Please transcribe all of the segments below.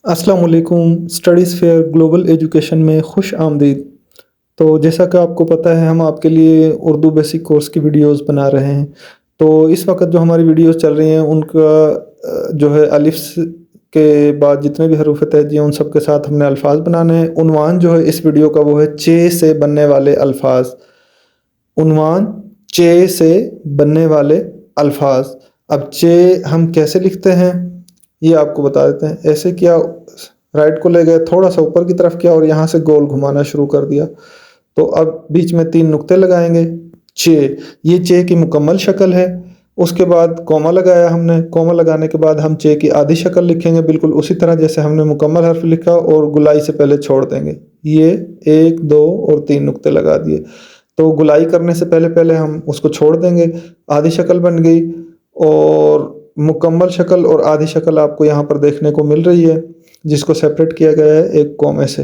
अस्सलाम वालेकुम। Studies fair global education में खुश आमदीद। तो जैसा कि आपको पता है, हम आपके लिए उर्दू बेसिक कोर्स की वीडियोस बना रहे हैं। तो इस वक्त जो हमारी वीडियोस चल रही हैं उनका जो है अलिफ के बाद जितने भी हरूफ तहजी हैं उन सब के साथ हमने अल्फाज बनाने हैं। उन्वान जो है इस वीडियो का वो है चे से बनने वाले अल्फाज। उन्वान चे से बनने वाले अल्फाज। अब चे हम कैसे लिखते हैं ये आपको बता देते हैं। ऐसे किया, राइट को ले गए, थोड़ा सा ऊपर की तरफ किया और यहाँ से गोल घुमाना शुरू कर दिया। तो अब बीच में 3 नुक्ते लगाएंगे। चे, ये चे की मुकम्मल शक्ल है। उसके बाद कॉमा लगाया हमने। कॉमा लगाने के बाद हम चे की आधी शक्ल लिखेंगे, बिल्कुल उसी तरह जैसे हमने मुकम्मल हर्फ लिखा, और गुलाई से पहले छोड़ देंगे। ये 1 2 और 3 नुक्ते लगा दिए। तो गुलाई करने से पहले पहले हम उसको छोड़ देंगे। आधी शक्ल बन गई, और मुकम्मल शक्ल और आधी शक्ल आपको यहाँ पर देखने को मिल रही है, जिसको सेपरेट किया गया है एक कॉमे से।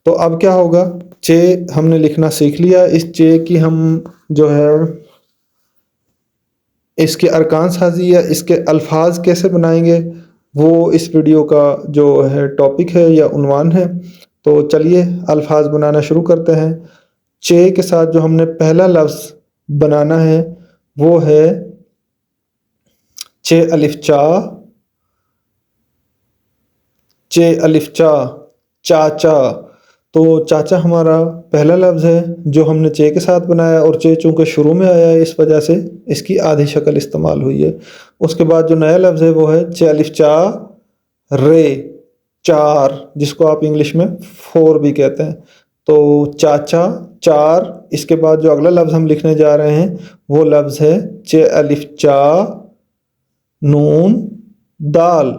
तो अब क्या होगा, चे हमने लिखना सीख लिया। इस चे की हम जो है इसके अरकान साजी या इसके अल्फाज कैसे बनाएंगे वो इस वीडियो का जो है टॉपिक है या उन्वान है। तो चलिए अल्फाज बनाना शुरू करते हैं। चे के साथ जो हमने पहला लफ्ज़ बनाना है वो है चे अलिफ चा। चे अलिफ चा, चाचा। तो चाचा हमारा पहला लफ्ज़ है जो हमने चे के साथ बनाया, और चे चूँकि शुरू में आया है इस वजह से इसकी आधी शक्ल इस्तेमाल हुई है। उसके बाद जो नया लफ्ज़ है वो है चे अलिफ चा रे, चार, जिसको आप इंग्लिश में 4 भी कहते हैं। तो चाचा, चार। इसके बाद जो अगला लफ्ज़ हम लिखने जा रहे हैं वो लफ्ज़ है चे अलिफ चा नून दाल,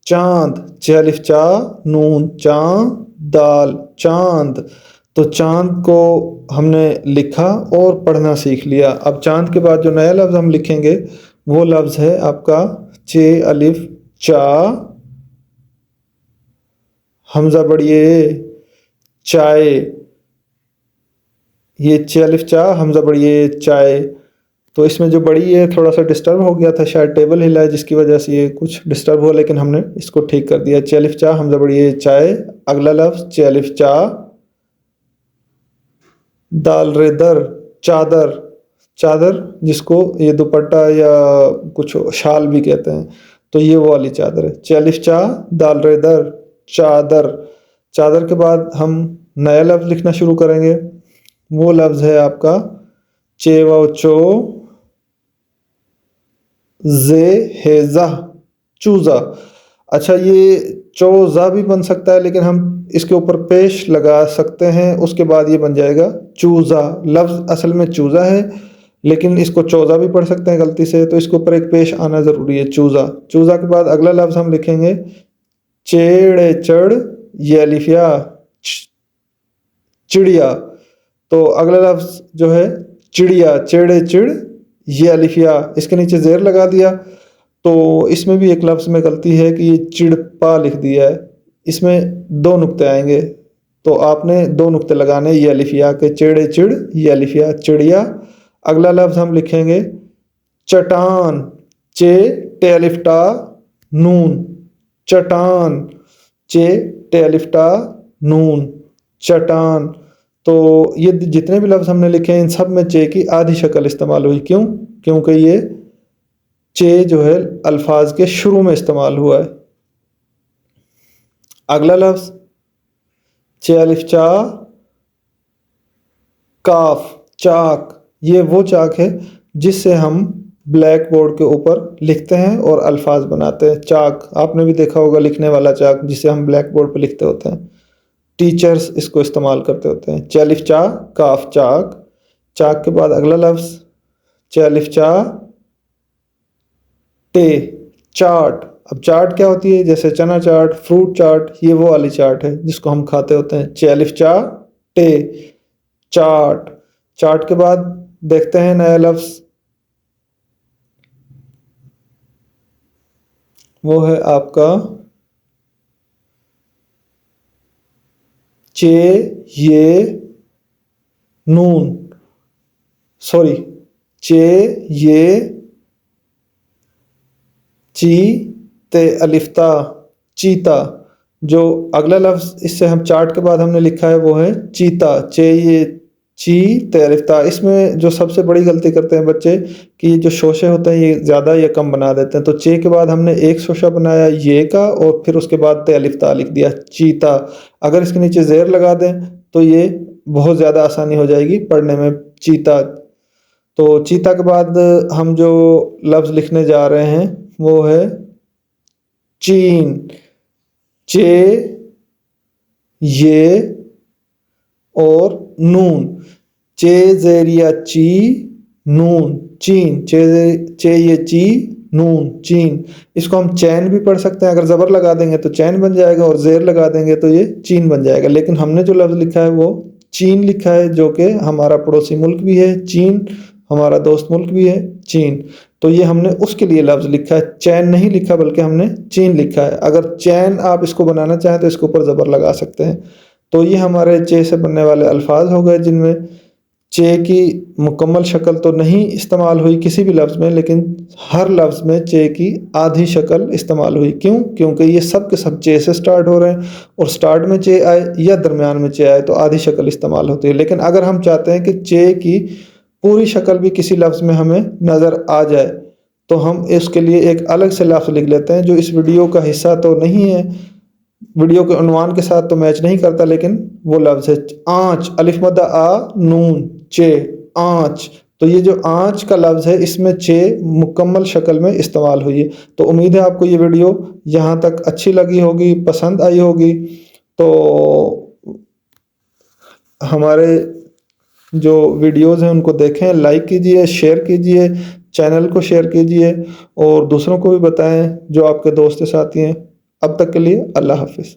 चांद। चे अलिफ चा नून चांद दाल, चांद। तो चांद को हमने लिखा और पढ़ना सीख लिया। अब चांद के बाद जो नया लफ्ज़ हम लिखेंगे वो लफ्ज़ है आपका चे अलिफ चा हमज़ा बढ़िए चाय। ये चे अलिफ चा हमज़ा बढ़िए चाय। तो इसमें जो बड़ी है थोड़ा सा डिस्टर्ब हो गया था, शायद टेबल हिला है जिसकी वजह से ये कुछ डिस्टर्ब हुआ, लेकिन हमने इसको ठीक कर दिया। चे अलिफ चा हमज़ा बढ़िए चाय। अगला लफ्ज़ चे अलिफ चा दाल रे दर, चादर। चादर जिसको ये दुपट्टा या कुछ शाल भी कहते हैं, तो ये वो वाली चादर है। चे अलिफ चा दाल रे दर, चादर। चादर के बाद हम नया लफ्ज़ लिखना शुरू करेंगे। वो लफ्ज़ है आपका चे वाओ चो जे हेजा, चूज़ा। अच्छा, ये चोज़ा भी बन सकता है, लेकिन हम इसके ऊपर पेश लगा सकते हैं, उसके बाद ये बन जाएगा चूज़ा। लफ्ज़ असल में चूज़ा है, लेकिन इसको चौज़ा भी पढ़ सकते हैं गलती से, तो इसके ऊपर एक पेश आना ज़रूरी है, चूज़ा। चूज़ा के बाद अगला लफ्ज़ हम लिखेंगे चेड़े चढ़, ये अलिफिया चिड़िया। तो अगला लफ्ज़ जो है चिड़िया, चेड़े चिड़, ये अलिफिया, इसके नीचे ज़ेर लगा दिया। तो इसमें भी एक लफ्ज़ में गलती है कि ये चिड़पा लिख दिया है, इसमें 2 नुक्ते आएंगे। तो आपने 2 नुक्ते लगाने, ये अलिफिया के, चेड़े चिड़, ये अलिफिया चिड़िया। अगला लफ्ज़ हम लिखेंगे चटान, चे टे अलिफ टा नून, चटान। चे टे अलिफ टा नून, चटान। तो ये जितने भी लफ्ज़ हमने लिखे हैं इन सब में चे की आधी शक्ल इस्तेमाल हुई। क्यों? क्योंकि ये चे जो है अल्फाज के शुरू में इस्तेमाल हुआ है। अगला लफ्ज़ चे अलिफ चा काफ, चाक। ये वो चाक है जिससे हम ब्लैक बोर्ड के ऊपर लिखते हैं और अल्फाज बनाते हैं। चाक आपने भी देखा होगा, लिखने वाला चाक जिसे हम ब्लैक बोर्ड पर लिखते होते हैं। टीचर्स इसको इस्तेमाल करते होते हैं। चे अलिफ चा काफ चाक। चाक के बाद अगला लफ्ज़ चे अलिफ चा टे, चाट। अब चाट क्या होती है? जैसे चना चाट, फ्रूट चाट, ये वो वाली चाट है जिसको हम खाते होते हैं। चे अलिफ चा टे, चाट। चाट के बाद देखते हैं नया लफ्ज़, वो है आपका चे ये नून, सॉरी, चे ये ची ते अलिफ्ता, चीता। जो अगला लफ्ज़ इससे हम चार्ट के बाद हमने लिखा है वो है चीता, ची तेरिफ्ता। इसमें जो सबसे बड़ी गलती करते हैं बच्चे कि ये जो शोशे होते हैं ये ज़्यादा या कम बना देते हैं। तो चे के बाद हमने एक शोशा बनाया ये का और फिर उसके बाद तेलिफ्ता लिख दिया चीता। अगर इसके नीचे ज़ेर लगा दें तो ये बहुत ज़्यादा आसानी हो जाएगी पढ़ने में, चीता। तो चीता के बाद हम जो लफ्ज़ लिखने जा रहे हैं वो है चीन, चे, ये और नून, चे ज़ेरिया ची, नून, चीन, चे ये ची, नून, चीन। इसको हम चैन भी पढ़ सकते हैं, अगर ज़बर लगा देंगे तो चैन बन जाएगा और ज़ेर लगा देंगे तो ये चीन बन जाएगा। लेकिन हमने जो लफ्ज़ लिखा है वो चीन लिखा है, जो कि हमारा पड़ोसी मुल्क भी है चीन, हमारा दोस्त मुल्क भी है चीन। तो ये हमने उसके लिए लफ्ज़ लिखा है, चैन नहीं लिखा बल्कि हमने चीन लिखा है। अगर चैन आप इसको बनाना चाहें तो इसके ऊपर ज़बर लगा सकते हैं। तो ये हमारे चे से बनने वाले अल्फाज हो गए जिनमें चे की मुकम्मल शक्ल तो नहीं इस्तेमाल हुई किसी भी लफ्ज़ में, लेकिन हर लफ्ज़ में चे की आधी शक्ल इस्तेमाल हुई। क्यों? क्योंकि ये सब के सब चे से स्टार्ट हो रहे हैं और स्टार्ट में चे आए या दरमियान में चे आए तो आधी शक्ल इस्तेमाल होती है। लेकिन अगर हम चाहते हैं कि चे की पूरी शक्ल भी किसी लफ्ज़ में हमें नज़र आ जाए तो हम इसके लिए एक अलग से लफ्ज़ लिख लेते हैं जो इस वीडियो का हिस्सा तो नहीं है, वीडियो के उन्वान के साथ तो मैच नहीं करता, लेकिन वो लफ्ज़ है आँच, अलिफ मद्दा आ नून चे, आँच। तो ये जो आँच का लफ्ज़ है इसमें चे मुकम्मल शक्ल में इस्तेमाल हुई है। तो उम्मीद है आपको ये वीडियो यहाँ तक अच्छी लगी होगी, पसंद आई होगी। तो हमारे जो वीडियोज़ हैं उनको देखें, लाइक कीजिए, शेयर कीजिए, चैनल को शेयर कीजिए और दूसरों को भी बताएं जो आपके दोस्त साथी हैं। अब तक के लिए अल्लाह हाफ़िज़।